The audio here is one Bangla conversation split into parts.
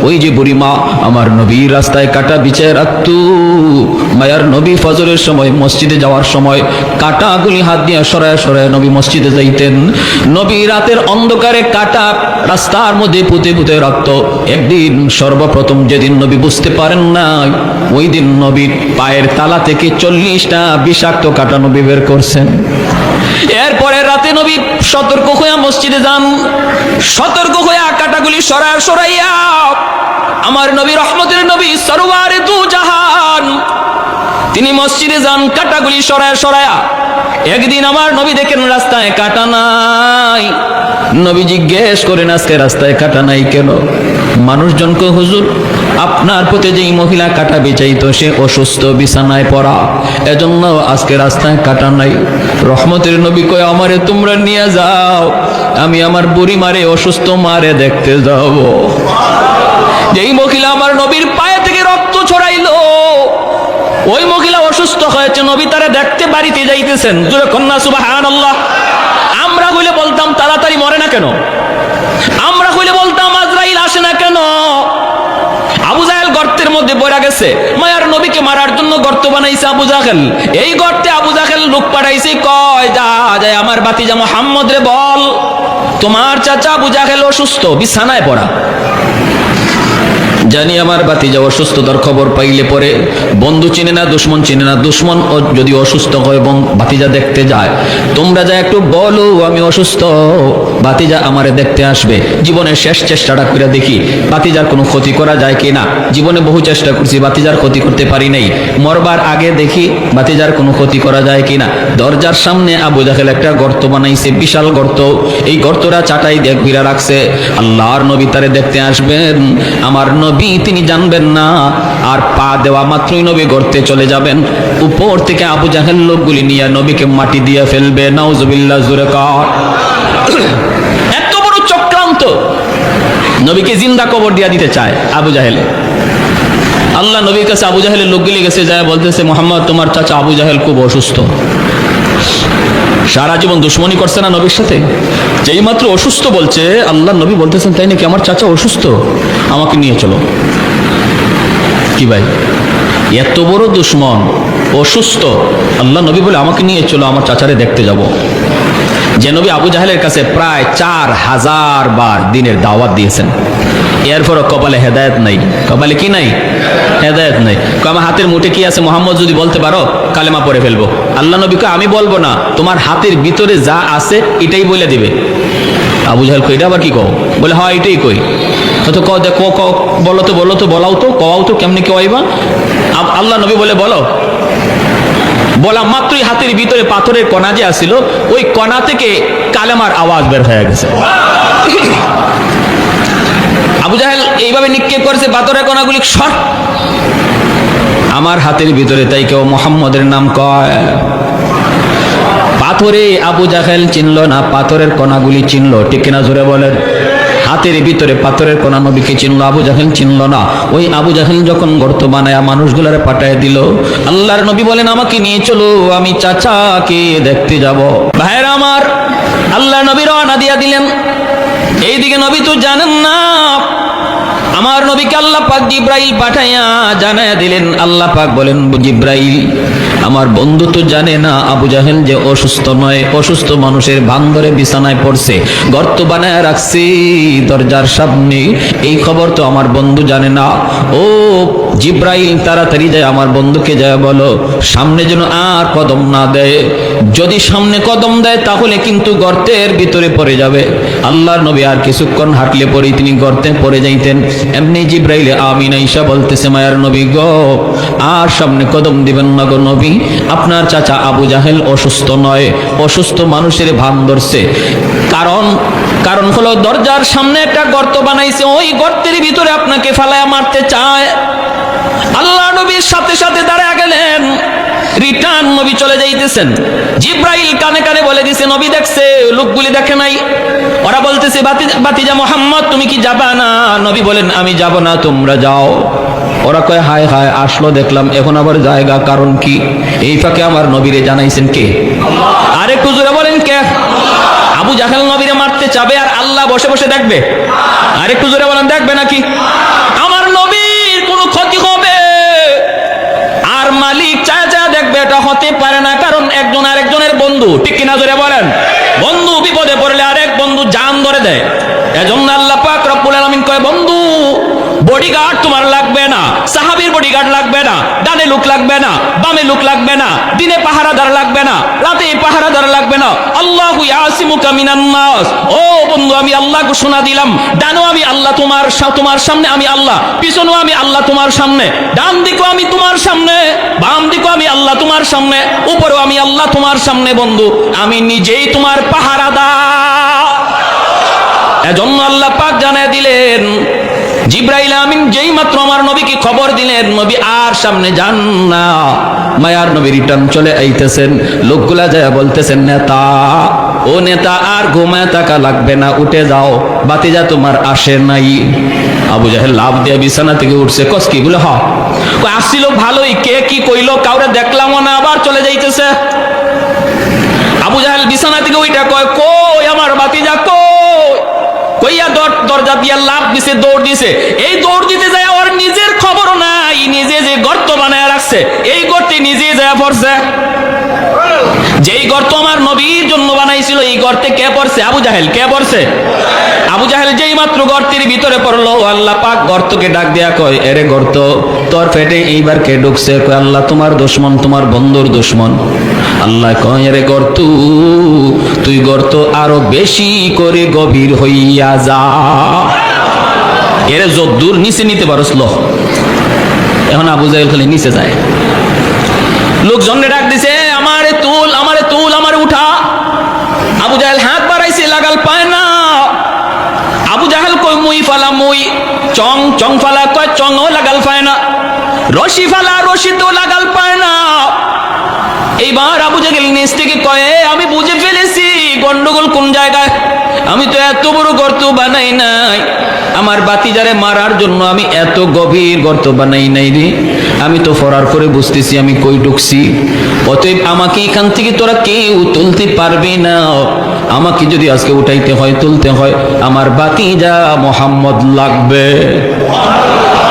ওই যে বুড়িমা আমার নবীর রাস্তায় কাটা বিছায় রাখত। মায়ার নবী ফজরের সময় মসজিদে যাওয়ার সময় কাটাগুলি হাত দিয়ে সরায় সরায় নবী মসজিদে যাইতেন। নবী রাতের অন্ধকারে কাটা রাস্তার মধ্যে পুঁতে পুঁতে রাখত। একদিন সর্বপ্রথম যেদিন নবী বুঝতে পারেন নাই, ওই দিন নবীর পায়ের তালা থেকে 40টা বিষাক্ত কাটা নবী বের করছেন। এরপরে রাতে নবী সতর্ক হইয়া মসজিদে যান। সতর্ক হইয়া কাটাগুলি সরায় সরাইয়া আমার নবী রহমতের নবী সরওয়ারে দু জাহান তিনি মসজিদে যান কাটাগুলি সরায় সরায়া। একদিন আমার নবী দেখেন রাস্তায় কাটা নাই। নবী জিজ্ঞেস করেন আজকে রাস্তায় কাটা নাই কেন? মানুষজনকে হুজুর আপনার প্রতি যেই মহিলা কাটা বিছাইতো সে অসুস্থ, বিছানায় পড়া, এজন্য আজকে রাস্তায় কাটা নাই। রহমতের নবী কয় আমারে তোমরা নিয়ে যাও, আমি আমার বুড়ি মারে অসুস্থ মারে দেখতে যাব। যেই মহিলা আমার নবীর পায়ে থেকে রক্ত ছড়াইলো ওই মহিলা অসুস্থ হয়েছে, নবী তারা দেখতে বাড়িতে যাইতেছেন। জোরে কন্যা সুবহানাল্লাহ। আমরা হইলে বলতাম তাড়াতাড়ি মরে না কেন? আমরা হইলে বলতাম আজরাইল আসে না কেন? আবু জাহেল গর্তের মধ্যে পড়ে গেছে, মায়ার নবীকে মারার জন্য গর্ত বানাইছে আবু জাহেল। এই গর্তে আবু জাহেল লোক পাঠাইছে, কয় যা যায় আমার ভাতিজা মুহাম্মদ রে বল তোমার চাচা আবু জাহেল অসুস্থ, বিছানায় পড়া। জানি আমার ভাতিজা অসুস্থতার খবর পাইলে পরে বন্ধু চিনে না দুশ্মন চিনে না, দুশ্মন যদি অসুস্থ হয় এবং ভাতিজা দেখতে যায়, তোমরা যা একটু বলো আমি অসুস্থ, ভাতিজা আমারে দেখতে আসবে। জীবনের শেষ চেষ্টাটা করে দেখি ভাতিজার কোনো ক্ষতি করা যায় কিনা। জীবনে বহু চেষ্টা করছি, ভাতিজার ক্ষতি করতে পারি নাই। মরবার আগে দেখি ভাতিজার কোনো ক্ষতি করা যায় কিনা। দরজার সামনে আবু জাহেল একটা গর্ত বানাইছে, বিশাল গর্ত। এই গর্তটা চাটাই দিয়ে ঘিরে রাখছে। আল্লাহর নবী তারে দেখতে আসবেন, আমার নবী তিনি জানবেন না, আর পা দেওয়া মাত্রই নবী গর্তে চলে যাবেন। উপর থেকে আবু জাহেল লোকগুলি নিয়ে নবীকে মাটি দিয়ে ফেলবে। নাউজুবিল্লাহ, জোরে কর। এত বড় চক্রান্ত, নবীকে জিন্দা কবর দিয়া দিতে চায় আবু জাহেল। আল্লাহ নবীর কাছে আবু জাহেলের লোকগুলি গেছে, যায় বলতেছে মুহাম্মদ তোমার চাচা আবু জাহেল খুব অসুস্থ। সারা জীবন দুশ্মনী করছে না নবীর সাথে, যেই মাত্র অসুস্থ বলছে আল্লাহ নবী বলতেছেন তাই নাকি? আমার চাচা অসুস্থ, আমাকে নিয়ে চলো। কি ভাই, এত বড় দুশ্মন অসুস্থ, আল্লাহ নবী বলে আমাকে নিয়ে চলো, আমার চাচারে দেখতে যাব। যে নবী আবু জাহেলের কাছে প্রায় 4000 বার দিনের দাওয়াত দিয়েছেন, এরপরও কপালে হেদায়েত নাই। কপালে কি নাই? হেদায়েত নাই। আমার হাতের মুঠে কি আছে মোহাম্মদ যদি বলতে পারো কালেমা পড়ে ফেলবো। আল্লাহ নবী কয় আমি বলবো না, তোমার হাতের ভিতরে যা আছে এটাই বলে দিবে। আবু জাহেল কই এটা আবার কি কও? বলে হয় এটাই কই। তো বলো তো বলো তো বলাও তো কওয়াও তো কেমনি কেওয়াইবা? আল্লাহ নবী বলে বলো। বলা মাত্রই হাতের ভিতরে পাথরের কণা যে আসছিল ওই কণা থেকে কালেমার আওয়াজ বের হয়ে গেছে। আবু জাহেল এইভাবে নিক্ষেপ করেছে পাথরের কণাগুলি, সর আমার হাতের ভিতরে, তাই কেউ মুহাম্মদের নাম কয়। পাথরে আবু জাহেল চিনল না, পাথরের কণাগুলি চিনল, ঠিক কিনা জোরে বলেন? হাতের ভিতরে পাথরের কণা নবীকে চিনল, আবু জাহেল চিনল না। ওই আবু জাহেল যখন গর্ত বানায়া মানুষগুলারে পাঠায় দিল, আল্লাহর নবী বলেন আমাকে নিয়ে চলো, আমি চাচাকে দেখতে যাব। ভাইরা আমার, আল্লাহ নবী রওনা দিয়া দিলেন। এইদিকে নবী তো জানেন না, আমার নবীকে আল্লাহ পাক জিব্রাইল পাঠাইয়া জানায়া দিলেন। আল্লাহ পাক বলেন জিব্রাইল আমার বন্ধু তো জানে না আবু জাহেল যে অসুস্থ নয়, অসুস্থ মানুষের ভান ধরে বিছানায় পড়ছে, গর্ত বানায় রাখছে দরজার সামনে, এই খবর তো আমার বন্ধু জানে না। ও জিব্রাইল তাড়াতাড়ি যায় আমার বন্ধুকে যায় বলো সামনে যেন আর কদম না দেয়, যদি সামনে কদম দেয় তাহলে কিন্তু গর্তের ভিতরে পড়ে যাবে। আল্লাহর নবী আর কিছুক্ষণ হাঁটলে পরেই তিনি গর্তে পড়ে যাইতেন। এমনি জিব্রাইল আমিন আয়েশা বলতেছে মায়ার নবী গো আর সামনে কদম দিবেন না গো নবী, আপনার চাচা আবু জাহেল অসুস্থ নয়, অসুস্থ মানুষের ভান ধরছে। কারণ হলো দরজার সামনে একটা গর্ত বানাইছে, ওই গর্তের ভিতরে আপনাকে ফালায়া মারতে চায়। আল্লাহ নবীর সাথে সাথে দাঁড়ায় গেলেন, রিটার্ন নবী চলে যাইতেছেন। জিব্রাইল কানে কানে বলে দিছে নবী দেখছে, লোকগুলি দেখে নাই। ওরা বলতেছে ভাতিজা মুহাম্মদ তুমি কি যাবা না? নবী বলেন আমি যাব না, তোমরা যাও। ওরা কয় হায় হায় আসলো দেখলাম, এখন আবার জায়গা, কারণ কি? এই ফাঁকে আমার নবীরে জানাইছেন কে? আরেকটু জোরে বলেন কে? আবু জাহেল নবীরে মারতে চাবে আর আল্লাহ বসে বসে দেখবে? আরেকটু জোরে বলেন দেখবে নাকি? এটা হতে পারে না, কারণ একজন আরেকজনের বন্ধু, ঠিক কিনা জোরে বলেন? বন্ধু বিপদে পড়লে আরেক বন্ধু জান ধরে দেয়। এজন্য আল্লাহ পাক রব্বুল আলামিন কয়, বন্ধু বডিগার্ড তোমার লাগবে না, সাহাবীর বডিগার্ড লাগবে না, ডানে লোক লাগবে না, বামে লোক লাগবে না, দিনে পাহারাদার লাগবে না, রাতে পাহারাদার লাগবে না। আল্লাহু ইয়াসিমুকা মিনান নাস। ও বন্ধু, আমি আল্লাহ ঘোষণা দিলাম, ডানো আমি আল্লাহ তোমার সামনে, আমি আল্লাহ পিছনেও আমি আল্লাহ তোমার সামনে, ডান দিকেও আমি তোমার সামনে, বাম দিকেও আমি আল্লাহ তোমার সামনে, উপরেও আমি আল্লাহ তোমার সামনে। বন্ধু, আমি নিজেই তোমার পাহারাদার। এজন্য আল্লাহ পাক জানায় দিলেন, জিবরাইল আমিন যেই মাত্র আমার নবীকে খবর দিলেন, নবী আর সামনে যান না, মায়ার নবী রিটার্ন চলে আইতেছেন। লোকগুলা যায় বলতেছেন, নেতা, ও নেতা, আর ঘুমায় থাকা লাগবে না, উঠে যাও, বাতিজা তোমার আসে নাই। আবু জাহেল লাভ দিয়ে বিছানা থেকে উঠছে। কস কি বলে? হ্যাঁ, আসছিল ভালোই, কে কি কইলো কাউরে দেখলামও না, আবার চলে যাইতেছে। আবু জাহেল বিছানা থেকে ওইটা কয়, কই আমার বাতিজা কই? কইয়া দরজা দিয়া লাভ দিছে, দৌড় দিছে। এই দৌড় দিতে যায় ওর নিজের খবরও নাই, নিজে যে গর্ত বানায় রাখছে এই গর্তে নিজে যায় পড়ছে। যেই গর্ত আমার নবীর জন্য বানাইছিল, এই গর্তে কে পড়ছে? আবু জাহেল। কে পড়ছে? আবু জাহেল। যেই মাত্র গর্তের ভিতরে পড়লো, আল্লাহ পাক গর্তকে ডাক দেয়া কয়, এরে গর্ত, তোর পেটে এইবার কে ঢুকছে? কয়, আল্লাহ তোমার দুশমন, তোমার বন্ধুর দুশমন। আল্লাহ কয়, এরে গর্ত, তুই গর্ত আরো বেশি করে গভীর হইয়া যা। এরে যদ্দূর নিচে নিতে পারস ল। এখন আবু জাহেল খালি নিচে যায়। লোকজনরে ডাক দিছে, আমারে তুল, আমারে তুল, আমারে উঠা। আবু জাহেল হাত বাড়াইছে, লাগাল পায় না। আবু জাহেল কই, মুই ফালা মুই, চং চং ফালা কয়, চংও লাগাল পায় না। রশি ফালা, রশি তো লাগাল পায় না। এইবার আবু জাহেল নিচ থেকে কয়, আমি বুঝে ফেলেছি গন্ডগোল কোন জায়গায়। আমি তো এত বড় গর্ত বানাই নাই, আমার বাতিজারে মারার জন্য আমি এত গভীর গর্ত বানাই নাই রে। আমি তো ফরার করে বুঝতেছি আমি কই ঢুকছি। অতএব আমাকে এখান থেকে তোরা কেউ তুলতে পারবে না। আমাকে যদি আজকে উঠাইতে হয়, তুলতে হয়, আমার বাতিজা মোহাম্মদ লাগবে।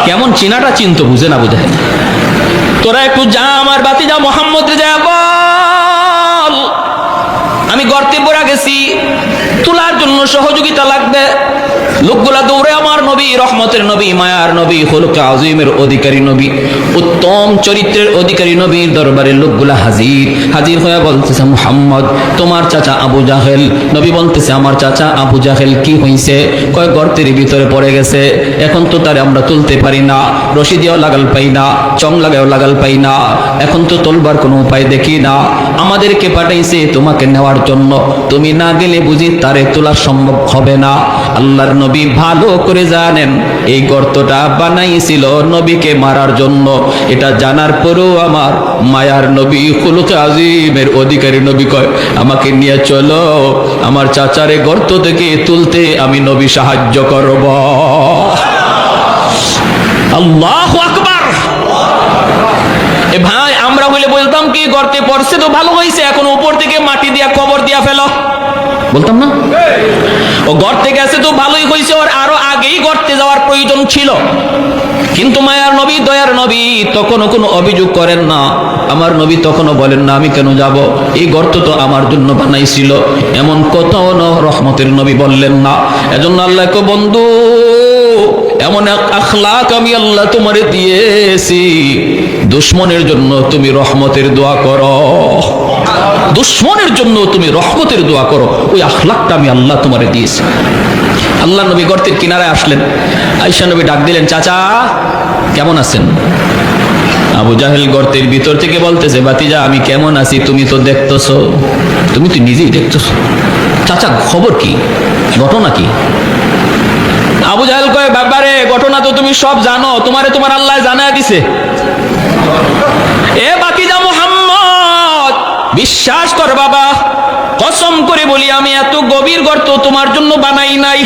কেমন চিনাটা চিন্ত, বুঝে না? বুঝে তোরা একটু যা, আমার বাতিজা মোহাম্মদ রে যা বল, আমি গর্তে পড়া গেছি, তোলার জন্য সহযোগিতা লাগবে। লোকগুলা দৌড়ে আমার নবী, রহমতের নবী, মায়ার নবী, খুলুক আযীমের অধিকারী নবী, উত্তম চরিত্রের অধিকারী নবীর দরবারে লোকগুলা হাজির হয়ে বলতেছে, মুহাম্মদ, তোমার চাচা আবু জাহেল। নবী বলতেছে, আমার চাচা আবু জাহেল কি হইছে? কয়, গর্তের ভিতরে পড়ে গেছে, এখন তো তারে আমরা তুলতে পারি না, রশি দিয়েও লাগাল পাই না, চং লাগাও লাগাল পাই না, এখন তো তোলবার কোনো উপায় দেখি না। আমাদেরকে পাঠাইছে তোমাকে নেওয়ার জন্য, তুমি না গেলে বুঝি তারে তোলা সম্ভব হবে না। আল্লাহর নবী ভালো করে জানেন এই গর্তটা বানাইছিল নবীকে মারার জন্য। এটা জানার পরেও আমার মায়ার নবী, খুলুক আযীমের অধিকারী নবী কয়, আমাকে নিয়ে চলো, আমার চাচারে গর্ত থেকে তুলতে আমি নবী সাহায্য করব। আল্লাহু আকবার। এ ভাই, আমরা হইলে বলতাম কি, গর্তে পড়ছে তো ভালো হয়েছে, এখন উপর থেকে মাটি দিয়া কবর দিয়া ফেলো, বলতাম না? ও গর্তে গেছে তো ভালোই হয়েছে, ওর আরো আগেই গর্তে যাওয়ার প্রয়োজন ছিল। কিন্তু মায়ার নবী, দয়ার নবী তখনও কোনো অভিযোগ করেন না। আমার নবী তখনও বলেন না আমি কেন যাব, এই গর্ত তো আমার জন্য বানাইছিল, এমন কোথাও রহমতের নবী বললেন না। এজন্য আল্লাহ কো, বন্ধু, এমন এক আখলাক আমি আল্লাহ তোমারে দিয়েছি, দুশ্মনের জন্য তুমি রহমতের দোয়া করো, দুশ্মনের জন্য তুমি রহমতের দোয়া করো, ওই আখলাকটা আমি আল্লাহ তোমারে দিয়েছি। আল্লাহ নবী গর্তের কিনারায় আসলেন, আয়েশা নবী ডাক দিলেন, চাচা কেমন আছেন? আবু জাহেল গর্তের ভিতর থেকে বলতেছে, বাতিজা আমি কেমন আছি তুমি তো দেখতেছো, তুমি তো নিজেই দেখতেছো, চাচা খবর কি, ঘটনা কি? আবু জাহেল কয়, বাবারে ঘটনা তো তুমি সব জানো, তোমারে তোমার আল্লাহ জানায় দিছে। এ বাতিজা মুহাম্মদ, বিশ্বাস কর বাবা, কসম করে বলি আমি এত গভীর গর্ত তোমার জন্য বানাই নাই।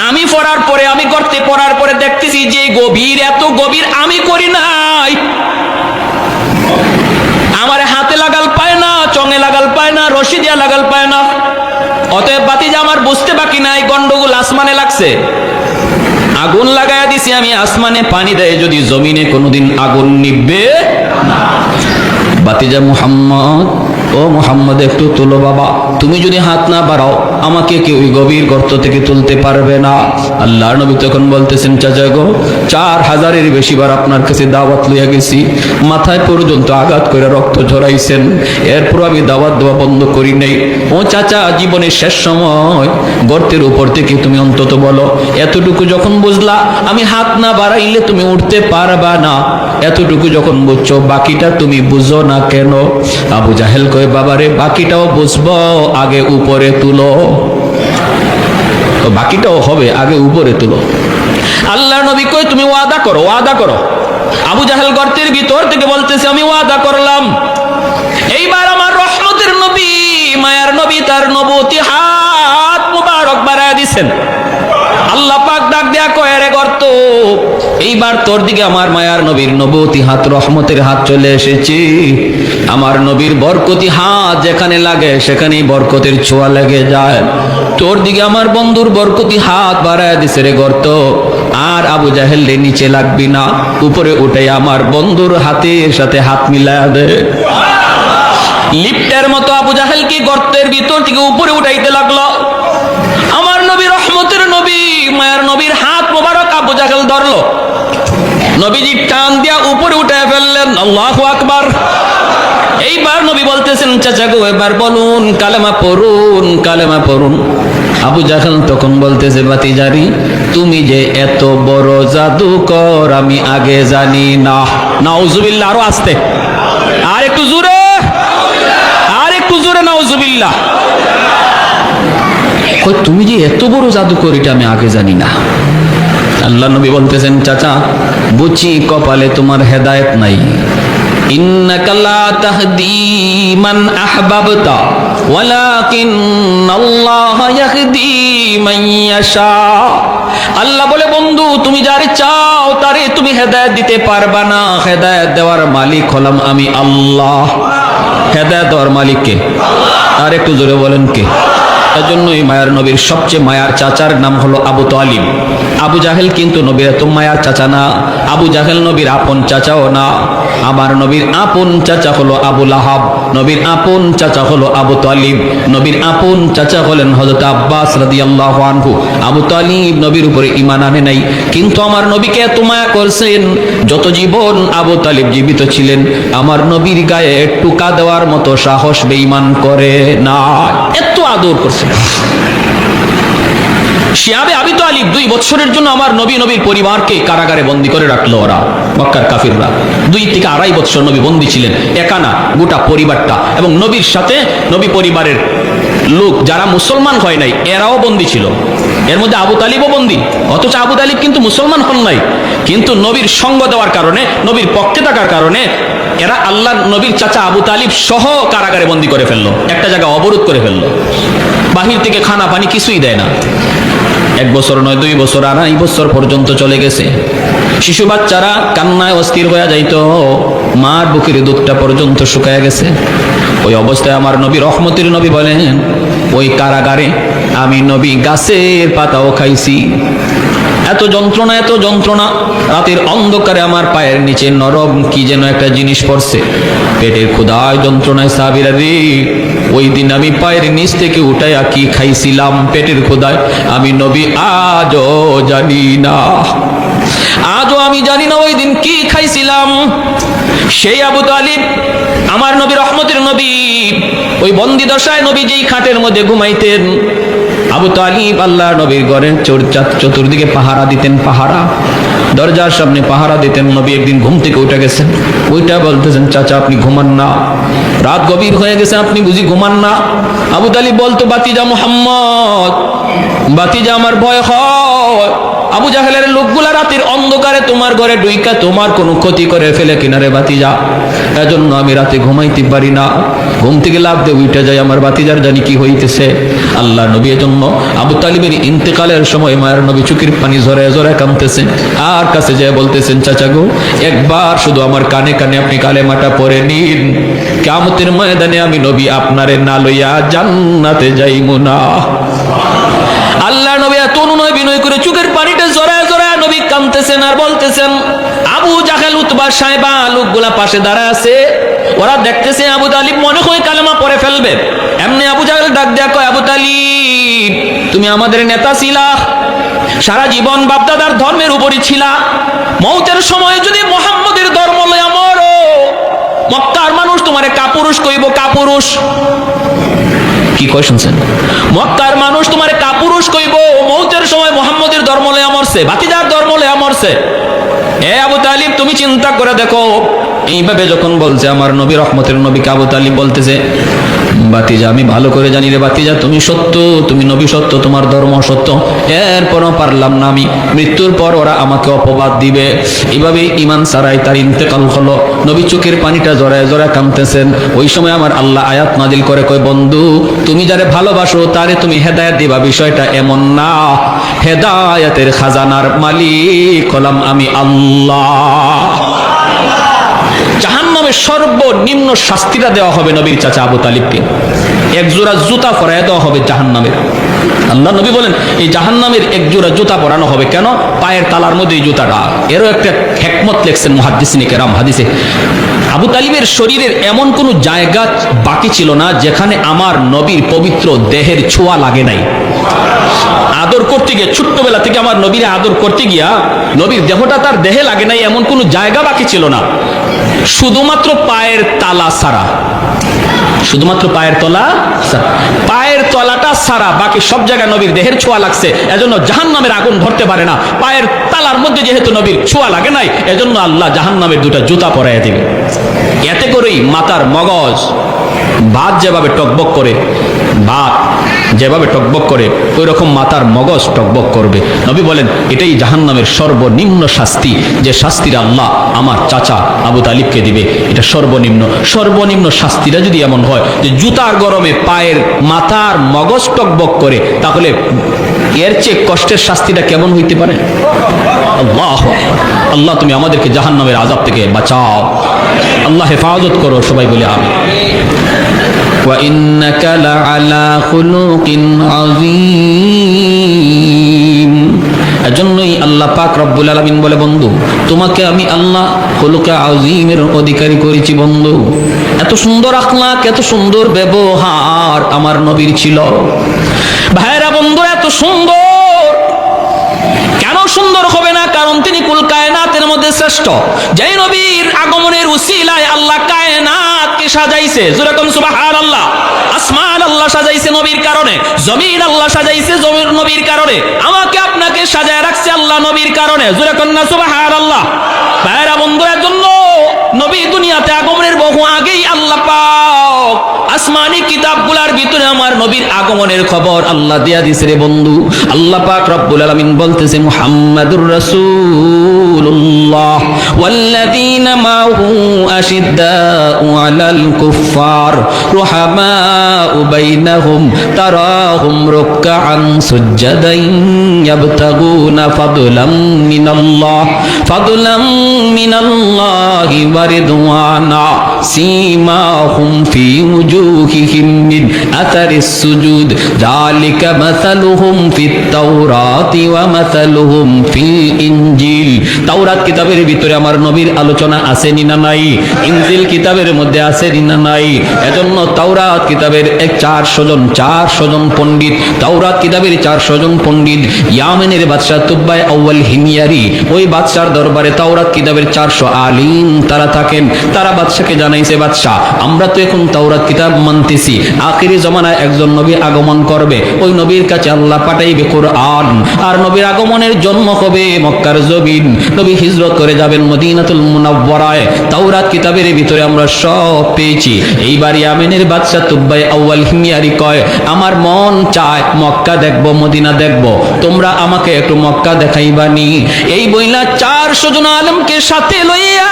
আমি পড়ার পরে, আমি গর্তে পড়ার পরে দেখতেছি যে গভীর, এত গভীর আমি করি নাই। আমার হাতে লাগাল পায় না, চঙে লাগাল পায় না, রশি দিয়া লাগাল পায় না। অতএব বাতিজা আমার বুঝতে বাকি নাই, গন্ডগোল আসমানে লাগছে। আগুন লাগাইয়া দিছি আমি, আসমানে পানি দেয় যদি, জমিনে কোনোদিন আগুন নিবে। বাতিজা মুহাম্মদ, ও মুহাম্মদ একটু তুলো বাবা, তুমি যদি হাত না বাড়াও আমাকে কেউ ওই গভীর গর্ত থেকে তুলতে পারবে না। আল্লাহর নবী তখন বলতেছেন, চাচা গো, 4000-এর বেশি বার আপনার কাছে দাওয়াত লইয়া গেছি, মাথায় পর্যন্ত আঘাত করে রক্ত ঝরাইছেন, এরপর আমি দাওয়াত দেওয়া বন্ধ করি নাই। ও চাচা, জীবনের শেষ সময় গর্তের উপর থেকে তুমি অন্তত বলো, এতটুকু যখন বুঝলা আমি হাত না বাড়াইলে তুমি উঠতে পারবা না, এতটুকু যখন বুঝছো বাকিটা তুমি বুঝো না কেন? আবু জাহেল কয়, বাবারে বাকিটাও বুঝবো, আগে উপরে তুলো। তো বাকিটাও হবে, আগে উপরে তুলো। আল্লাহর নবী কয়, তুমি ওয়াদা করো, ওয়াদা করো। আবু জাহেল গর্তের ভিতর থেকে বলতেছে, আমি ওয়াদা করলাম এইবার আমার রহমতের নবী, মায়ার নবী তার নবুতি হাত মুবারক বাড়ায় দিছেন। আল্লাহ পাক ডাক দেয়া কয়, রে গর্ত, এইবার তোর দিকে আমার মায়ার নবীর নবুতি হাত, রহমতের হাত চলে এসেছে। আমার নবীর বরকতি হাত যেখানে লাগে সেখানেই বরকতের ছোঁয়া লেগে যায়। তোর দিকে আমার বন্ধুর বরকতি হাত বাড়ায় দিছে রে গর্ত। আর আবু জাহেল রে নিচে লাগবি না, উপরে উঠে আমার বন্ধুর হাতের সাথে হাত মিলায়া দে। লিফটের মতো আবু জাহেলকে গর্তের ভিতর থেকে উপরে উঠাইতে লাগলো। আমার নবী, রহমতের নবী, মায়ের নবীর হাত মোবারক আবু জাহেল ধরলো, নবীজি টান দিয়া উপরে উঠে ফেললেন। আল্লাহু আকবার। এইবার নবী বলতেছেন, চাচা গো, এবার বলুন, কালেমা পড়ুন, কালেমা পড়ুন। আবু জাহেল তখন বলতেছে, বাতিজারি, তুমি যে এত বড় জাদুকর আমি আগে জানি না। নাউজুবিল্লাহ। আরো আস্তে, আর একটু জোরে, আর একটু জোরে, নাউজুবিল্লাহ। তুমি যে এত বড় জাদুকর এটা আমি আগে জানি না। আল্লাহ নবী বলতেছেন, চাচা বুঝি কপালে তোমার হেদায়েত নাই। ইন্নাকা লা তাহদি মান আহবাবতা ওয়ালাকিন্নাল্লাহা ইয়াহদি মান ইয়াশা। আল্লাহ বলে, বন্ধু তুমি যারে চাও তারে তুমি হেদায়েত দিতে পারবা না, হেদায়েত দেওয়ার মালিক হলাম আমি আল্লাহ। হেদায়েত দেওয়ার মালিক কে? আর একটু জোরে বলেন কে? এজন্যই মায়ার নবীর সবচেয়ে মায়ার চাচার নাম হলো আবু তালিব। আবু জাহেল কিন্তু নবীর এত মায়ার চাচা না, আবু জাহেল নবীর আপন চাচাও না। আমার নবীর আপন চাচা হলো আবু লাহাব, নবীর আপন চাচা হলো আবু তালিব, নবীর আপন চাচা হলেন হযরত আব্বাস রাদিয়াল্লাহু আনহু। আবু তালিব নবীর উপরে ঈমান আনে নাই, কিন্তু আমার নবীকে এত মায়া করছেন, যত জীবন আবু তালিব জীবিত ছিলেন আমার নবীর গায়ে টুকা দেওয়ার মতো সাহস বেঈমান করে না, এত আদর করছে। শিয়াবে আবি তালিব 2 বছরের জন্য আমার নবী, নবীর পরিবারকে কারাগারে বন্দী করে রাখলো ওরা, মক্কার কাফিররা। 2 থেকে 2.5 বছর নবী বন্দী ছিলেন, একা না, গোটা পরিবারটা। এবং নবীর সাথে নবী পরিবারের লোক যারা মুসলমান হয় নাই এরাও বন্দী ছিল, এর মধ্যে আবু তালিবও বন্দী। অথচ আবু তালিব কিন্তু মুসলমান হন নাই, কিন্তু নবীর সঙ্গ দেওয়ার কারণে, নবীর পক্ষে থাকার কারণে এরা আল্লাহ নবীর চাচা আবু তালিব সহ কারাগারে বন্দী করে ফেললো, একটা জায়গা অবরোধ করে ফেললো, বাহির থেকে খানা পানি কিছুই দেয় না। 1 বছর নয়, 2 বছর, 2.5 বছর পর্যন্ত চলে গেছে। শিশু বাচ্চারা কান্নায় অস্থির হয়ে যাইতো, মার বুকের দুধটা পর্যন্ত শুকায় গেছে। ওই অবস্থায় আমার নবী, রহমতের নবী বলেন, ওই কারাগারে আমি নবী গাছের পাতাও খাইছি। এত যন্ত্রণা, এত যন্ত্রণা। রাতের অন্ধকারে আমার পায়ের নিচে নরম কি যেন একটা জিনিস পড়ছে, পেটের ক্ষুধায় যন্ত্রণায় সাহাবীরা রে, ওই দিন আমি পায়ের নিচ থেকে উঠাইয়া কি খাইছিলাম পেটের ক্ষুধায় আমি নবী আজও জানি না, আজও আমি জানি না ওই দিন কি খাইছিলাম। সেই আবু তালিব আমার নবী, রহমতের নবী, ওই বন্দি দশায় নবী যেই খাটের মধ্যে ঘুমাইতেন, আবু তালিব আল্লাহ নবীর ঘরের চতুর্দিকে পাহারা দিতেন, পাহারা, দরজার সামনে পাহারা দিতেন। নবী একদিন ঘুম থেকে উঠে গেছেন, ওইটা বলতেছেন, চাচা আপনি ঘুমান না, রাত গভীর হয়ে গেছে, আপনি বুঝি ঘুমান না? আবু তালিব বলতো, বাতিজা মুহাম্মদ, বাতিজা আমার ভয় হয়, আবু জাহেলের লোকগুলা রাতের অন্ধকারে তোমার ঘরে ঢুইকা তোমার কোনো ক্ষতি করে ফেলে কিনারে বাতিজা, এজন্য আমি রাতে ঘুমাইতে পারি না, ঘুম থেকে লাফ দিয়ে উঠে যাই, আমার বাতিজার জানি কি হইতেছে। আল্লাহ নবী এজন্য আবু তালিবের ইন্তেকালের সময় মায়ের নবী চোখের পানি ঝরে ঝরে কাঁদতেছেন, আর কাছে যেয়ে বলতেছেন, চাচা গো, একবার শুধু আমার কানে কানে আপনি কালেমাটা পড়ে নিন, কিয়ামতের ময়দানে আমি নবী আপনারে না লইয়া জান্নাতে যাইমু না। আল্লাহ নবী এত অনুনয় বিনয় করে চোখের পানিটা জড়ায় জড়ায় নবী কাঁদতেছেন আর বলতেছেন। আবু জাহেল, উতবা, সাইবা লোকগুলা পাশে দাঁড়ায় আছে, ওরা দেখতেছে আবু তালিব মনে হয় কালেমা পড়ে ফেলবে। এমনি আবু জাহেল ডাক দেয়া কয়, আবু তালিব তুমি আমাদের নেতা ছিলা, সারা জীবন বাপদাদার ধর্মের উপরই ছিলা, মৌতের সময় যদি মুহাম্মদের ধর্ম লইয়া মরো, মক্কার মানুষ তোমারে কাপুরুষ কইব। কাপুরুষ কি কয় শুনছেন? মক্কার মানুষ তোমারে কাপুরুষ কইব, মৌতের সময় মুহাম্মদের ধর্ম লইয়া মরছে, ভাতিজার ধর্ম লইয়া মরছে। এ আবু তালিব তুমি চিন্তা করে দেখো। এইভাবে যখন বলছে আমার নবী, রহমতের নবী, আবু তালিব বলতেছে, বাতিজা আমি ভালো করে জানি রে বাতিজা, তুমি সত্য, তুমি নবী সত্য, তোমার ধর্ম সত্য, এরপরও পারলাম না আমি, মৃত্যুর পর ওরা আমাকে অপবাদ দিবে। এইভাবে ইমান সারাই তার ইন্তেকাল হলো। নবী চোখের পানিটা জড়ায় জড়ায় কাঁদতেছেন। ওই সময় আমার আল্লাহ আয়াত নাজিল করে কয়, বন্ধু তুমি যারে ভালোবাসো তারে তুমি হেদায়েত দিবা, বিষয়টা এমন না। হেদায়েতের খাজানার মালিক হলাম আমি আল্লাহ। জাহান্নামের সর্বনিম্ন শাস্তিটা দেওয়া হবে নবীর চাচা আবু তালিবকে। এক জোড়া জুতা পরায় দেওয়া হবে জাহান্নামের। আল্লাহ নবী বলেন এই জাহান্নামের এক জোড়া জুতা পরানো হবে। কেন? পায়ের তালার মধ্যে এই জুতাটা। এরও একটা হিকমত লেখছেন মুহাদ্দিসিনে কেরাম হাদিসে। আবু তালিবের শরীরের এমন কোনো জায়গা বাকি ছিল না যেখানে আমার নবীর পবিত্র দেহের ছোঁয়া লাগে নাই। আদর করতে গিয়ে, ছোট্টবেলা থেকে আমার নবীর আদর করতে গিয়া নবীর দেহটা তার দেহে লাগে নাই, এমন কোনো জায়গা বাকি ছিল না, শুধুমাত্র পায়ের তালা ছাড়া। শুধুমাত্র পায়ের তলা, পায়ের তলাটা ছাড়া বাকি সব জায়গায় নবীর দেহের ছোঁয়া লাগছে। এজন্য জাহান্নামের আগুন ধরতে পারে না। পায়ের তালার মধ্যে যেহেতু নবীর ছোঁয়া লাগে নাই, এজন্য আল্লাহ জাহান্নামের দুটা জুতা পরাইয়া দিবে। এতে করেই মাথার মগজ, ভাত যেভাবে টকবক করে, ভাত যেভাবে টকবক করে ওই রকম মাথার মগজ টকবক করবে। নবী বলেন এটাই জাহান্নামের সর্বনিম্ন শাস্তি, যে শাস্তিটা আল্লাহ আমার চাচা আবু তালিবকে দিবে। এটা সর্বনিম্ন। সর্বনিম্ন শাস্তিটা যদি এমন হয় যে জুতার গরমে পায়ের মাথার মগজ টকবক করে, তাহলে এর চেয়ে কষ্টের শাস্তিটা কেমন হইতে পারে? আল্লাহ আল্লাহ তুমি আমাদেরকে জাহান্নামের আযাব থেকে বাঁচাও, আল্লাহ হেফাজত করো। সবাই বলে আমিন। وَإِنَّكَ لَعَلَى خُلُقٍ عَظِيمٍ। এজন্যই আল্লাহ পাক রব্বুল আলামিন বলে, বন্ধু তোমাকে আমি আল্লাহ খুলুকে আযীমের অধিকারী করেছি। বন্ধু এত সুন্দর আখলাক, এত সুন্দর ব্যবহার আমার নবীর ছিল। ভাইরা বন্ধু এত সুন্দর কেন সুন্দর হবে না? কারণ তিনি কুল কায়নাতের মধ্যে শ্রেষ্ঠ। যেই নবীর আগমনের উসিলায় আল্লাহ কায়নাতকে সাজাইছে, যেরকম সুবহানাল্লাহ। আসমান আল্লাহ সাজাইছে নবীর কারণে, জমিন আল্লাহ সাজাইছে নবীর কারণে, আমাকে আপনাকে সাজায় রাখছে আল্লাহ নবীর কারণে, যেরকম না সুবহানাল্লাহ। ভাইরা বন্ধু এজন্য নবী দুনিয়াতে আগমনের বহু আগেই আল্লাহ পাক আসমানি কিতাবগুলার ভিতরে আমার নবীর আগমনের খবর আল্লাহ দিয়া দিছে রে বন্ধু। আল্লাহ পাক রব্বুল আলামিন বলতেছে, মুহাম্মাদুর রাসূলুল্লাহ ওয়াল্লাযীনা মাহু আশিদ্দাউ আলাল কুফফার রুহামাউ বাইনাহুম তারাহুম রুকআন সুজদান ইয়াবতাগুনা ফাদলাম মিনাল্লাহি ওয়া রিদওয়ানা সীমাহুম ফি وجوههم من أثر السجود ذلك مثلهم في التوراة ومثلهم في الإنجيل। তাওরাত কিতাবের ভিতরে আমার নবীর আলোচনা আছে না নাই? ইনজিল কিতাবের মধ্যে আছে না নাই? এজন্য তাওরাত কিতাবের 400 জন পণ্ডিত, তাওরাত কিতাবের 400 জন পণ্ডিত ইয়ামেনের বাদশা তুব্বাই আউয়াল হিমিয়ারি, ওই বাদশার দরবারে তাওরাত কিতাবের 400 আলিম তারা থাকেন। তারা বাদশাকে জানাইছে, বাদশা আমরা তো এখন তাওরাত কিতাব মানতেছি, আখিরি জমানায় একজন নবী আগমন করবে, ওই নবীর কাছে আল্লাহ পাঠাইবে কোরআন, আর নবীর আগমনের জন্ম হবে মক্কার জমিন, নবী হিজরত করে যাবেন মদিনাতুল মুনাওয়ারায়। তাওরাত কিতাবের ভিতরে আমরা সব পেয়েছি। এইবার ইয়ামেনের বাদশা তুব্বাই আউয়াল হিমিয়ারি কয়, আমার মন চায় মক্কা দেখব, মদিনা দেখব, তোমরা আমাকে একটু মক্কা দেখাইবানি। এই বইলা 400 জন আলেমকে সাথে লইয়া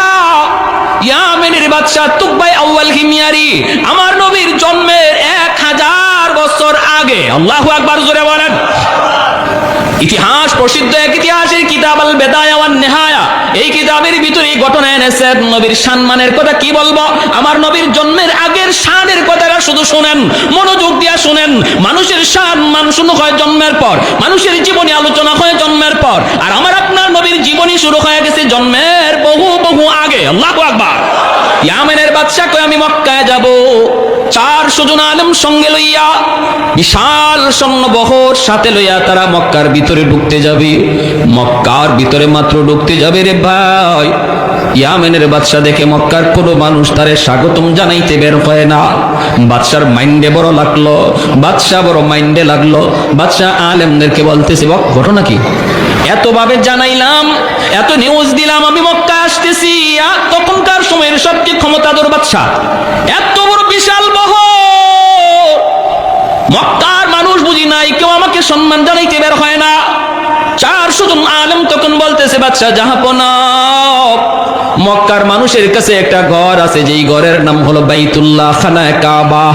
ইয়ামেনের বাদশা তুব্বাই আউয়াল হিমিয়ারি আমার নবীর জন্মের 1000 বছর আগে, আল্লাহু আকবার জোরে বলেন, ইতিহাস প্রসিদ্ধ এক ইতিহাসের কিতাব আল বেদায়া ওয়ান নিহায়া এই কিতাবের ভিতরে এই ঘটনা এনেছেন। নবীর সম্মানের কথা কি বলবো, আমার নবীর জন্মের আগের শানের কথাটা শুধু শুনেন, মনোযোগ দিয়া শুনেন। মানুষের শান শুরু হয় জন্মের পর, মানুষের জীবনী আলোচনা হয় জন্মের পর, আর আমার আপনার নবীর জীবনী শুরু হয়ে গেছে জন্মের বহু বহু আগে। আল্লাহু আকবার। ইয়ামেনের বাদশা কয় আমি মক্কায় যাব, 400 জন আলেম সঙ্গে লইয়া, বিশাল সৈন্যবহর সাথে লইয়া তারা মক্কার ভিতরে ঢুকতে যাবে। মক্কার ভিতরে মাত্র ঢুকতে যাবে রে ভাই, ইয়ামেনের বাদশা দেখে মক্কার কোনো মানুষ তারে স্বাগতম জানাইতে বের হয় না। বাদশার মাইন্ডে বড় লাগলো, বাদশা বড় মাইন্ডে লাগলো। বাদশা আলেমদেরকে বলতেছে ঘটনা কি, এতভাবে জানাইলাম, এত নিউজ দিলাম আমি মক্কা আসতেছি, তখনকার সময়ের সবচেয়ে ক্ষমতাধর বাদশা, এত বড় বিশাল বহর, মক্কার মানুষ বুঝি নাই, কেউ আমাকে সম্মান জানাইতে বের হয় না। 400 জন আলেম তখন বলতেছে বাদশা জাহাপনা, মক্কার মানুষের কাছে একটা ঘর আছে, যেই ঘরের নাম হলো বাইতুল্লাহ, খানায়ে কাবা।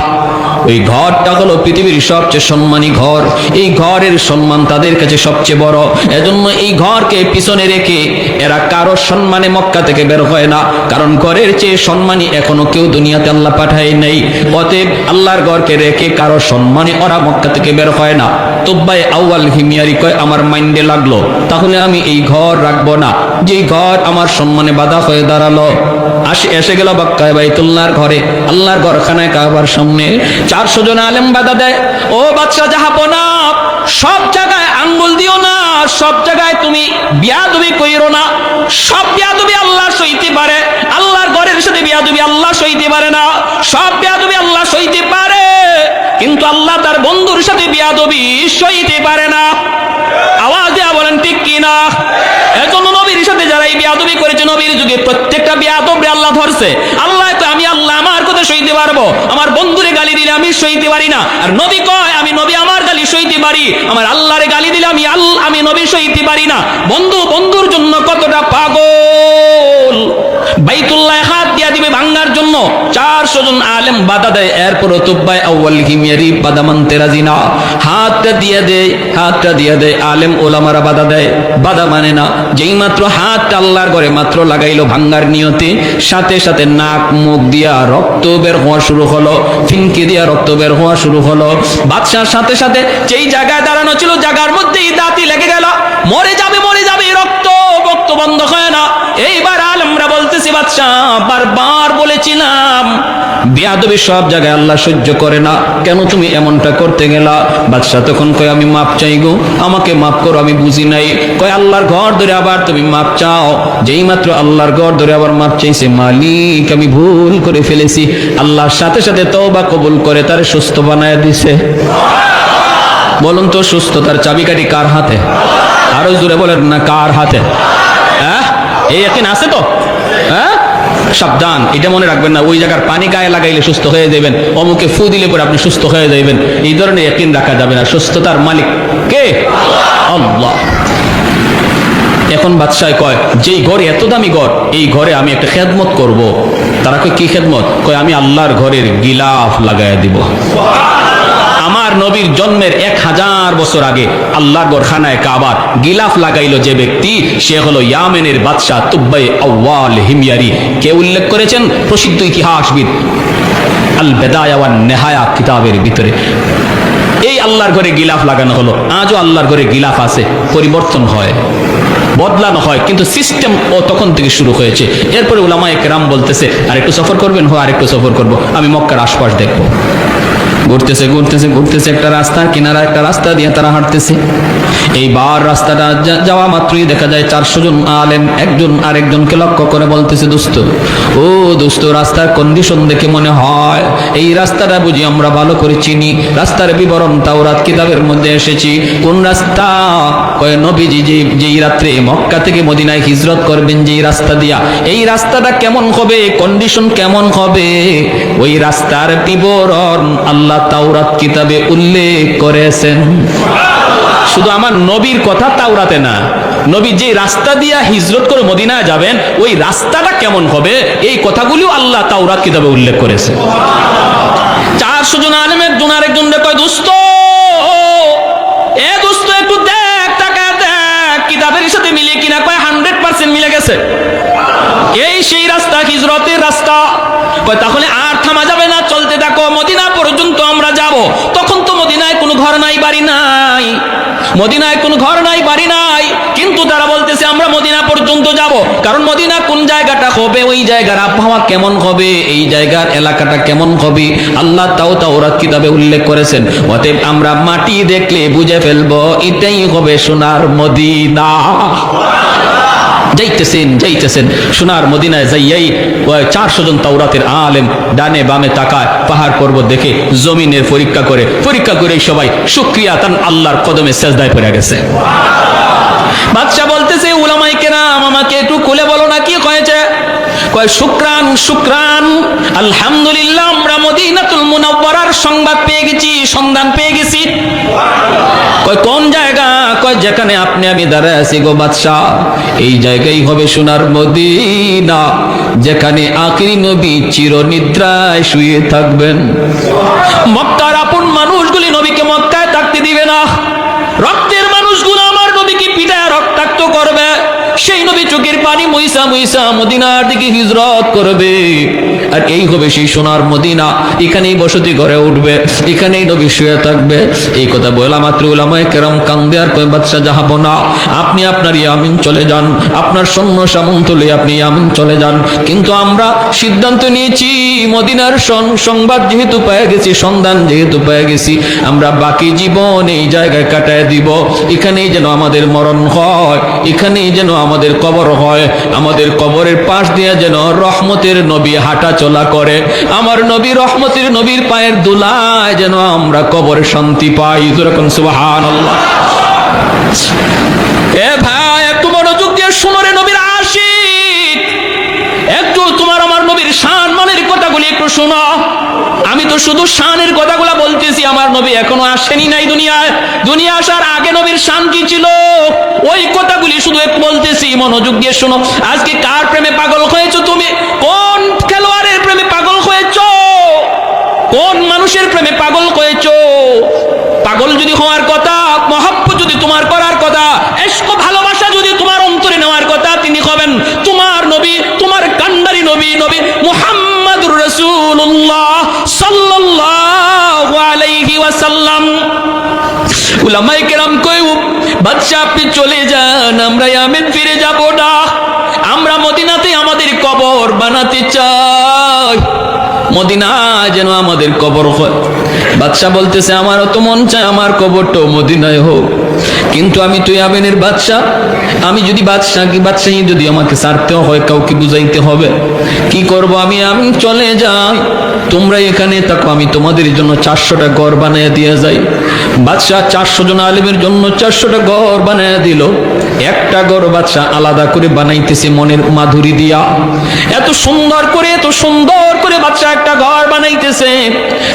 ওই ঘরটা হলো পৃথিবীর সবচেয়ে সম্মানী ঘর, এই ঘরের সম্মান তাদের কাছে সবচেয়ে বড়। এজন্য এই ঘরকে পিছনে রেখে এরা কারো সম্মানে মক্কা থেকে বের হয় না, কারণ ঘরের চেয়ে সম্মানী এখনো কেউ দুনিয়াতে আল্লাহ পাঠায় নাই। অতএব আল্লাহর ঘরকে রেখে কারো সম্মানে ওরা মক্কা থেকে বের হয় না। তুব্বাই আউয়াল হিমিয়ারি কয় আমার মাইন্ডে লাগলো, তাহলে আমি এই ঘর রাখবো না, যেই ঘর আমার সম্মানে বাধা হয়ে দাঁড়ালো। এসে গেল মক্কায় বাইতুল্লাহর ঘরে, আল্লাহর ঘর খানায় কাবার সামনে। 400 জন আলেম বাধা দেয়, ও বাদশা জাহাপনা, সব জায়গায় আঙ্গুল দিও না, সব জায়গায় তুমি বিয়াদবি কইরো না। সব বিয়াদবি আল্লাহ সইতে পারে, আল্লাহর ঘরের সাথে বিয়াদবি আল্লাহ সইতে পারে না। সব বিয়াদবি আল্লাহ সইতে পারে, কিন্তু আল্লাহ তার বন্ধুর সাথে বিয়াদবি সইতে পারে না। আওয়াজ দিয়া বলেন ঠিক কিনা? এজন্য নবীর সাথে যারা এই বিয়াদবি করেছে, নবীর যুগে প্রত্যেকটা বিয়াদবরে আল্লাহ ধরছে। আল্লাহ তো আমি আল্লাহ আমার কথা সইতে পারবো, আমার বন্ধুরে গালি দিলে আমি সইতে পারি না। আর নবী কয় আমি নবী আমার গালি সইতে পারি, আমার আল্লাহরে গালি দিলে আমি নবী সইতে পারি না। বন্ধু বন্ধুর জন্য কতটা পাগল, বাইতুল্লাহ হাত দিয়া দিবে ভাঙার জন্য 400 জন আলেম বাধা দেয়। এরপর তুব্বাই আউয়াল হিমিয়ারি বাধা মানতে রাজি না, হাতটা দিয়ে দেয়। আলেম ওলামারা বাধা দেয়, বাধা মানে না। যেই মাত্র হাতটা আল্লাহর ঘরে মাত্র লাগাইলো ভাঙ্গার নিয়তে, সাথে সাথে নাক মুখ দিয়া রক্ত বের হওয়া শুরু হলো, ফিনকে দিয়া রক্ত বের হওয়া শুরু হলো। বাদশার সাথে সাথে যেই জায়গায় দাঁড়ানো ছিল জায়গার মধ্যেই দাঁতি লেগে গেল, মরে যাবে রক্ত বন্ধ হয় না। এইবার আলেমরা বলতেছি বাদশা বারবার বলেছিলাম বিয়াদবি সব জায়গায় আল্লাহ সহ্য করে না, কেন তুমি এমনটা করতে গেলা? বাদশা তখন কয় আমি মাপ চাই গো, আমাকে মাফ করো, আমি বুঝি নাই। কয় আল্লাহর ঘর ধরে আবার তুমি মাপ চাও? যেই মাত্র আল্লাহর ঘর ধরে আবার মাপ চাইছে, মালিক আমি ভুল করে ফেলেছি, আল্লাহর সাথে সাথে তওবা কবুল করে তারে সুস্থ বানায় দিছে। বলুন তো সুস্থতার চাবিকাঠি কার হাতে? আরো জোরে বলেন না, কার হাতে? হ্যাঁ, এই ইয়াকিন আছে তো? হ্যাঁ, সাবধান, এটা মনে রাখবেন না ওই জায়গার পানি গায়ে লাগাইলে সুস্থ হয়ে যাবেন, অমুকে ফু দিলে পরে আপনি সুস্থ হয়ে যাবেন, এই ধরনের ইয়াকিন রাখা যাবে না। সুস্থতার মালিক কে? আল্লাহ। এখন বাদশাহ কয় যেই ঘরে এত দামি ঘর, এই ঘরে আমি একটা খেদমত করব। তারা কয় কি খেদমত? কয় আমি আল্লাহর ঘরের গিলাফ লাগাইয়া দিব। আমার নবীর জন্মের 1000 বছর আগে আল্লাহর ঘর খানায় কাবার গিলাফ লাগাইলো যে ব্যক্তি, সে হলো ইয়ামেনের বাদশাহ তুব্বাই আউয়াল হিমিয়ারি। কে উল্লেখ করেছেন? প্রসিদ্ধ ইতিহাসবিদ আল বেদায়া ওয়ান নেহায়া কিতাবের ভিতরে এই আল্লাহর ঘরে গিলাফ লাগানো হলো। আজও আল্লাহর ঘরে গিলাফ আছে, পরিবর্তন হয়, বদলানো হয়, কিন্তু সিস্টেম ও তখন থেকে শুরু হয়েছে। এরপরে উলামায়ে কেরাম বলতেছে আর একটু সফর করবেন? আর একটু সফর করব, আমি মক্কার আশপাশ দেখবো। ঘুরতেছে একটা রাস্তার কিনারা, একটা রাস্তা দিয়ে তারা হাঁটতেছে। এইবার রাস্তাটা যাওয়া মাত্রই দেখা যায় 400 জন আলেম একজন আরেকজনকে লক্ষ্য করে বলতেছে, দোস্ত রাস্তার কন্ডিশন দেখে মনে হয় এই রাস্তাটা বুঝি আমরা ভালো করে চিনি, রাস্তার বিবরণ তাওরাত কিতাবের মধ্যে এসেছি। কোন রাস্তা? কয় নবীজি যেই রাত্রে মক্কা থেকে মদিনায় হিজরত করবেন যেই রাস্তা দিয়া, এই রাস্তাটা কেমন হবে, কন্ডিশন কেমন হবে, ওই রাস্তার বিবরণ আল্লাহ তাওরাত কিতাবে উল্লেখ করেছেন। শুধু আমার নবীর কথা তাওরাতে না, নবী যে রাস্তা দিয়া হিজরত করে মদিনায় যাবেন ওই রাস্তাটা কেমন হবে, এই কথাগুলিও আল্লাহ তাওরাত কিতাবে উল্লেখ করেছে। 400 জন আলেম একজন আরেকজন কয় দোস্ত একটু দেখ, তাকায় দেখ কিতাবের সাথে মিলে কিনা। কয় 100% মিলে গেছে। গেছে। এই সেই রাস্তা, হিজরতের রাস্তা। তাহলে আর থামা যাবে না, চলতে থাকো, মদিনা পর্যন্ত আমরা যাব। তখন তো মদিনায় কোনো ঘর নাই, বাড়ি নাই, মদিনায় কোনো ঘর নাই, বাড়ি নাই, কিন্তু তারা বলতেছে আমরা মদিনা পর্যন্ত যাব। কারণ মদিনা কোন জায়গাটা হবে, ওই জায়গার আবহাওয়া কেমন হবে, এই জায়গার এলাকাটা কেমন হবে, আল্লাহ তাওরাত কিতাবে উল্লেখ করেছেন। অতএব আমরা মাটি দেখলে বুঝে ফেলবো এটাই হবে সোনার মদিনা। যাইতেছেন সোনার মদিনায় যাইয়াই 400 জন তাওরাতের আলেম ডানে বামে তাকায়, পাহাড় পর্বত দেখে জমিনের পরীক্ষা করে সবাই শুকরিয়া তান আল্লাহর কদমে সেজদায় পড়ে গেছে। বাদশা বলতেছে উলামায়ে কেরাম আমাকে একটু খুলে বলো না কি হয়েছে। কয় শুকরান আলহামদুলিল্লাহ, আমরা মদিনাতুল মুনাওয়ারার সংবাদ পেয়ে গেছি, সন্ধান পেয়ে গেছি। কয় কোন জায়গা? কয় যেখানে আপনি আমি দাঁড়ায় আছি গো বাদশা, এই জায়গায় হবে সোনার মদিনা, যেখানে আখিরি নবী চিরনিদ্রায় শুয়ে থাকবেন। মক্কার আপন মানুষগুলি নবীকে মক্কায় থাকতে দিবে না, রক্তের মানুষগুলো আমার নবীকে পিটায় রক্তাক্ত করবে। সেই নবী চোখের পানি মুইসা মদিনার দিকে হিজরত করবে, আর এই হবে সেই সোনার মদিনা। এখানেই বসতি গড়ে উঠবে, এখানেই নবী শুয়ে থাকবে। এই কথা বলা মাত্র উলামায়ে কেরাম কান্দে আর কয় বাদশা যাবো না, আপনি আপনার ইয়ামিন চলে যান, আপনার সৈন্য সামন্ত লয়ে আপনি ইয়ামিন চলে যান। কিন্তু আমরা সিদ্ধান্ত নিয়েছি মদিনার সংবাদ যেহেতু পেয়ে গেছি, সন্ধান যেহেতু পেয়ে গেছি, আমরা বাকি জীবন এই জায়গায় কাটায় দিব। এখানেই যেন আমাদের মরণ হয়, এখানেই যেন আমাদের কবর হয়, আমাদের কবরের পাশ দিয়ে যেন রহমতের নবী হাঁটা চলা করে, আমার নবী রহমতের নবীর পায়ের দুলায় যেন আমরা কবরে শান্তি পাই। যেরকম সুবহানাল্লাহ। এ ভাই একটু মনোযোগ দিয়ে শুনো রে নবীর আশিক, একটু তোমার আমার নবীর শান মানের কথাগুলি একটু শোনো। আমি তো শুধু শানের কথাগুলা বলতেছি, আমার নবী এখনো আসেনি নাই দুনিয়ায়। দুনিয়া আসার আগে নবীর শান কি ছিল ওই কথাগুলি শুধু একটু বলতেছি, মনোযোগ দিয়ে শোনো। আজকে কার প্রেমে পাগল হয়েছো তুমি? কোন খেলোয়াড়ের প্রেমে পাগল হয়েছো? কোন মানুষের প্রেমে পাগল হয়েছো? পাগল যদি হওয়ার কথা, মহব্বত যদি তোমার করার কথা, ইশক ভালোবাসা যদি তোমার অন্তরে নেওয়ার কথা, তিনি হবেন তোমার নবী, তোমার কান্ডারি নবী, নবী মুহাম্মদুর রাসূলুল্লাহ সাল্লাল্লাহু আলাইহি ওয়াসাল্লাম। উলামায়ে কেরাম কয় বাদশা আপনি চলে যান, আমরা ইয়ামেন ফিরে যাব না, আমরা মদিনাতে আমাদের কবর বানাতে চাই, মদিনা যেন আমাদের কবর হয়। বাদশা বলতেছে আমারও তো মন চায় আমার কবরটাও মদিনায় হোক, কিন্তু আমি তো ইয়ামেনের বাদশা, আমি যদি বাদশাহী যদি আমাকে ছাড়তেও হয়, কাউকে বুঝাইতে হবে, কি করব? আমি চলে যাই, তোমরা এখানে থাকো, আমি তোমাদের জন্য 400টা ঘর বানিয়ে দিয়ে যাই। বাদশা 400 জন আলেমের জন্য 400টা ঘর বানিয়ে দিল। একটা ঘর বাদশা আলাদা করে বানাইতেছে মনের মাধুরী দিয়া, এত সুন্দর করে বাদশা একটা ঘর বানাইতেছে।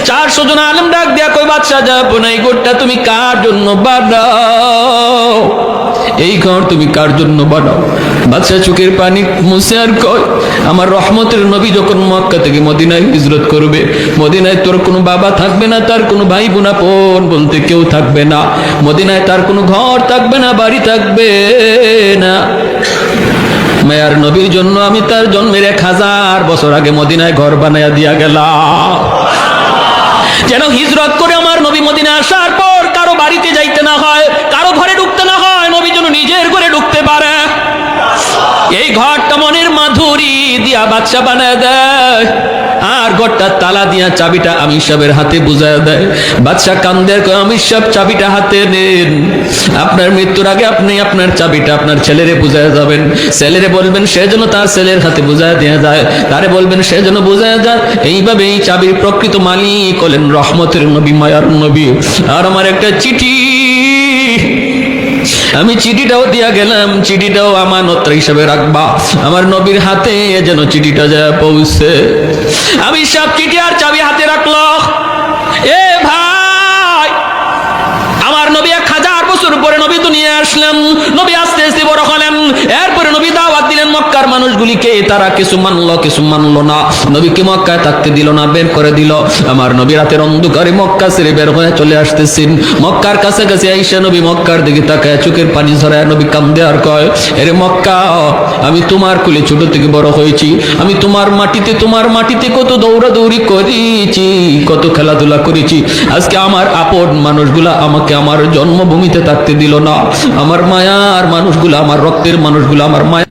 400 জন আলেম ডাক দিয়া কই বাদশা যাবো না, এই ঘরটা তুমি কার জন্য বানাও? এই ঘর তুমি কার জন্য বানাও? বাদশা চোখের পানি মুছে আর কয় আমার রহমতের নবী যখন মক্কা থেকে মদিনায় হিজরত করবে, মদিনায় তোর কোনো বাবা থাকবে না, তার কোনো ভাই বোন আপন বলতে কেউ থাকবে না, মদিনায় তার কোনো ঘর থাকবে না, বাড়ি থাকবে না। মায়ার নবীর জন্য আমি তার জন্মের 1000 বছর আগে মদিনায় ঘর বানায়া দিয়া গেলাম, যেন হিজরত করে আমার নবী মদিনা আসার পর কারো বাড়িতে যাইতে না হয়, কারো ঘরে ঢুকতে না হয়, নবী যেন নিজের ঘরে ঢুকতে পারে। এই ঘরটা মনের মাধুরী দিয়া বাদশা বানায় দেয়, আর ঘরটা তালা দিয়া চাবিটা আমির সাহেবের হাতে বুঝায় দেয়। বাদশা কান্দে কয় আমির সাহেব চাবিটা হাতে নেন, আপনার মৃত্যুর আগে আপনি আপনার চাবিটা আপনার ছেলেরে বুঝায় যাবেন, ছেলেরে বলবেন সে যেন তার ছেলের হাতে বুঝায় দেওয়া যায়, তারে বলবেন সে যেন বুঝায় যায়। এইভাবে এই চাবির প্রকৃত মালিক হলেন রহমতের নবী, মায়ার নবী। আর আমার একটা চিঠি, আমি চিঠিটাও দিয়া গেলাম, চিঠিটাও আমানত হিসেবে রাখবা, আমার নবীর হাতে যেন চিঠিটা যায় পৌঁছে। আমি সব চিঠি আর চাবি হাতে রাখলো। এ ভাই, আমার নবী 1000 বছর পরে নবী দুনিয়ায় আসলেন, নবী আস্তে আস্তে বড় হলেন, এরপরে নবী দাওয়াত দিলেন মক্কার মানুষগুলিকে তারা কিছু মানলো কিছু মানলো না। নবীকে মক্কায় থাকতে দিল না, বের করে দিল। আমার নবী রাতের অন্ধকারে মক্কা ছেড়ে বের হয়ে চলে আসতেছেন। মক্কার কাছাকাছি আইসা নবী মক্কার দিকে তাকায় চোখের পানি ঝরায় নবী কান্দে আর কয়, এরে মক্কা, আমি তোমার কুলে ছোট থেকে বড় হয়েছি, আমি তোমার মাটিতে কত দৌড়াদৌড়ি করেছি, কত খেলাধুলা করেছি। আজকে আমার আপন মানুষগুলা আমাকে আমার জন্মভূমিতে থাকতে দিল না। আমার মায়ার মানুষগুলা, আমার রক্তের মানুষগুলা, আমার মায়া